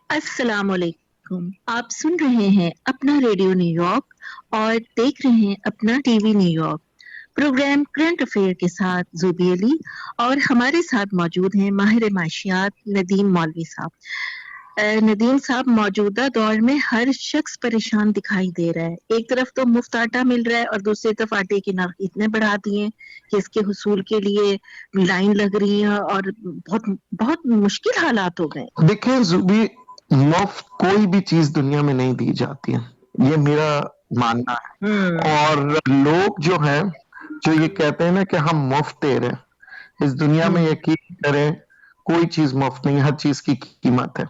अस्सलाम वालेकुम। आप सुन रहे हैं अपना रेडियो न्यूयॉर्क और देख रहे हैं अपना TV New York. Programme current affair के साथ जुबी अली और हमारे साथ मौजूद हैं माहिर माशियात नदीम मौलवी साहब। नदीम साहब, मौजूदा दौर में हर शख्स परेशान दिखाई दे रहा है। एक तरफ तो मुफ्त आटा मिल रहा है और दूसरी तरफ आटे के नर्ख इतने बढ़ा दिए हैं कि इसके हुसूल के लिए लाइन लग रही है और बहुत बहुत मुश्किल हालात हो गए। देखिए जुबी, मुफ्त कोई भी चीज दुनिया में नहीं दी जाती है, ये मेरा मानना है। और लोग जो है जो ये कहते हैं ना कि हम मुफ्त दे रहे हैं, इस दुनिया में यकीन करें कोई चीज मुफ्त नहीं, हर चीज की कीमत है।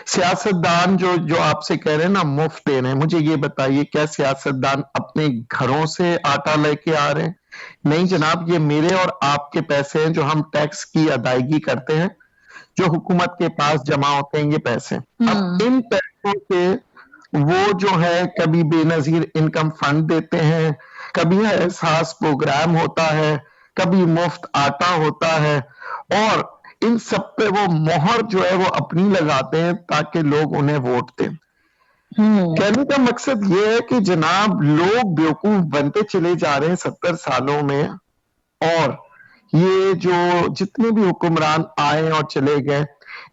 सियासतदान जो आपसे कह रहे हैं ना मुफ्त दे रहे हैं, मुझे ये बताइए क्या सियासतदान अपने घरों से आटा लेके आ रहे हैं? नहीं जनाब, ये मेरे और आपके पैसे हैं जो हम टैक्स की अदायगी करते हैं, जो हुकूमत के पास जमा होते हैं ये पैसे। अब इन पैसों से वो जो है कभी बेनजीर इनकम फंड देते हैं, कभी एहसास प्रोग्राम होता है, कभी मुफ्त आटा होता है, और इन सब पे वो मोहर जो है वो अपनी लगाते हैं ताकि लोग उन्हें वोट दें। कहने का मकसद ये है कि जनाब लोग बेवकूफ बनते चले जा रहे हैं 70 सालों में, और ये जो जितने भी हुक्मरान आए और चले गए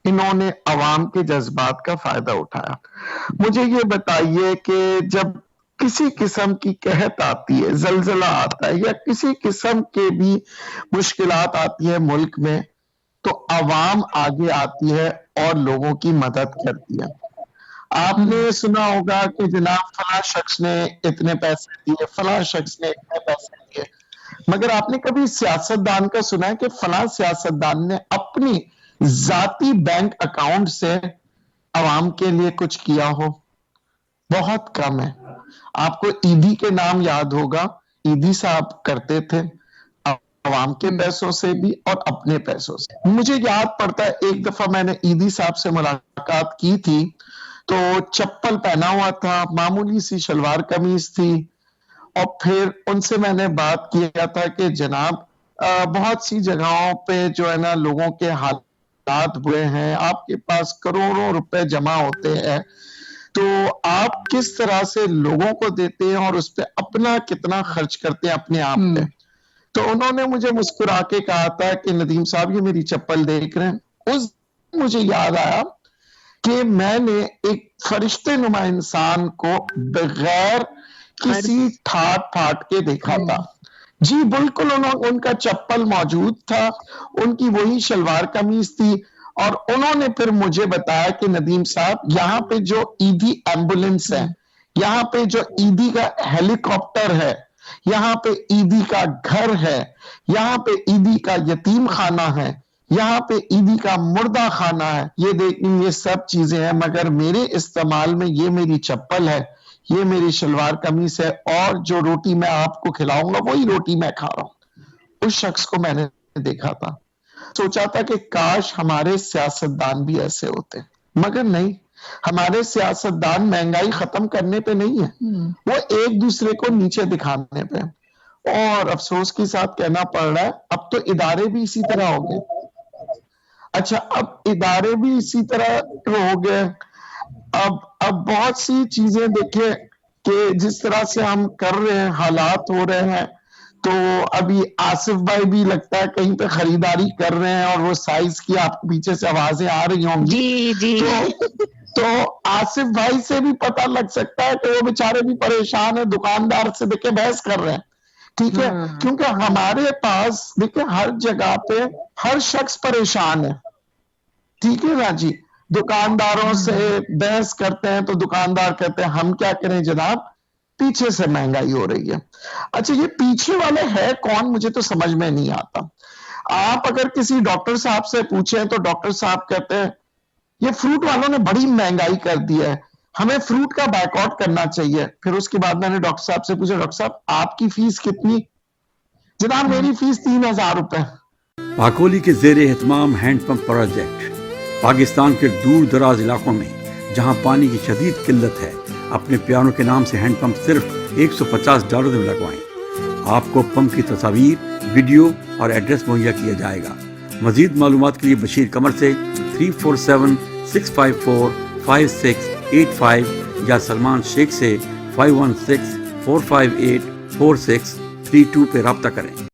इन्होंने अवाम के जज्बात का फायदा उठाया। मुझे ये बताइए कि जब किसी किस्म की कहत आती है, जलजला आता है या किसी किस्म के भी मुश्किलात आती है मुल्क में, तो अवाम आगे आती है और लोगों की मदद करती है। आपने सुना होगा कि जनाब फला शख्स ने इतने पैसे दिए, फला शख्स ने इतने पैसे दिए, मगर आपने कभी सियासतदान का सुना है कि फला सियासतदान ने अपनी जाती बैंक अकाउंट से अवाम के लिए कुछ किया हो? बहुत कम है। आपको ईदी के नाम याद होगा, ईदी साहब करते थे अवाम के पैसों से भी और अपने पैसों से। मुझे याद पड़ता है एक दफा मैंने ईदी साहब से मुलाकात की थी, तो चप्पल पहना हुआ था, मामूली सी शलवार कमीज थी, और फिर उनसे मैंने बात किया था कि जनाब बहुत सी जगहों पे जो है ना लोगों के हालात बुरे हैं, आपके पास करोड़ों रुपए जमा होते हैं, तो आप किस तरह से लोगों को देते हैं और उस पर अपना कितना खर्च करते हैं अपने आप पे? तो उन्होंने मुझे मुस्कुरा के कहा था कि नदीम साहब ये मेरी चप्पल देख रहे हैं। उस मुझे याद आया कि मैंने एक फरिश्ते नुमा इंसान को बगैर किसी ठाट फाट के देखा था। जी बिल्कुल, उनका चप्पल मौजूद था, उनकी वही शलवार कमीज थी, और उन्होंने फिर मुझे बताया कि नदीम साहब यहाँ पे जो ईदी एम्बुलेंस है, यहाँ पे जो ईदी का हेलीकॉप्टर है, यहाँ पे ईदी का घर है, यहाँ पे ईदी का यतीम खाना है, यहाँ पे ईदी का मुर्दा खाना है, ये देखिए ये सब चीजें हैं, मगर मेरे इस्तेमाल में ये मेरी चप्पल है, ये मेरी शलवार कमीज है, और जो रोटी मैं आपको खिलाऊंगा वही रोटी मैं खा रहा हूं। उस शख्स को मैंने देखा था, सोचा था कि काश हमारे सियासतदान भी ऐसे होते, मगर नहीं। हमारे सियासतदान महंगाई खत्म करने पे नहीं है, वो एक दूसरे को नीचे दिखाने पे। और अफसोस के साथ कहना पड़ रहा है अब तो इदारे भी इसी तरह हो गए। अच्छा, अब इदारे भी इसी तरह हो गए। अब बहुत सी चीजें देखिए कि जिस तरह से हम कर रहे हैं, हालात हो रहे हैं, तो अभी आसिफ भाई भी लगता है कहीं पे खरीदारी कर रहे हैं, और वो साइज की आपको पीछे से आवाजें आ रही होंगी। जी। तो आसिफ भाई से भी पता लग सकता है कि वो बेचारे भी परेशान है, दुकानदार से देखिए बहस कर रहे हैं, ठीक है, क्योंकि हमारे पास देखिए हर जगह पे हर शख्स परेशान है, ठीक है ना जी। दुकानदारों से बहस करते हैं तो दुकानदार कहते हैं हम क्या करें जनाब, पीछे से महंगाई हो रही है। अच्छा, ये पीछे वाले है कौन, मुझे तो समझ में नहीं आता। आप अगर किसी डॉक्टर साहब से पूछें तो डॉक्टर साहब कहते हैं ये फ्रूट वालों ने बड़ी महंगाई कर दी है, हमें फ्रूट का बायकॉट करना चाहिए। फिर उसके बाद मैंने डॉक्टर साहब से पूछा, डॉक्टर साहब आपकी फीस कितनी? जनाब मेरी फीस 3000 रुपए। पाकोली के जेर एहतमाम हैंडपंप प्रोजेक्ट पाकिस्तान के दूर दराज इलाकों में जहां पानी की शदीद किल्लत है, अपने प्यारों के नाम से हैंडपंप सिर्फ $150 में लगवाएं। आपको पंप की तस्वीर, वीडियो और एड्रेस मुहैया किया जाएगा। मजीद मालूमात के लिए बशीर कमर से 347654 5685 یا سلمان شیخ سے 5164584632 پہ رابطہ کریں۔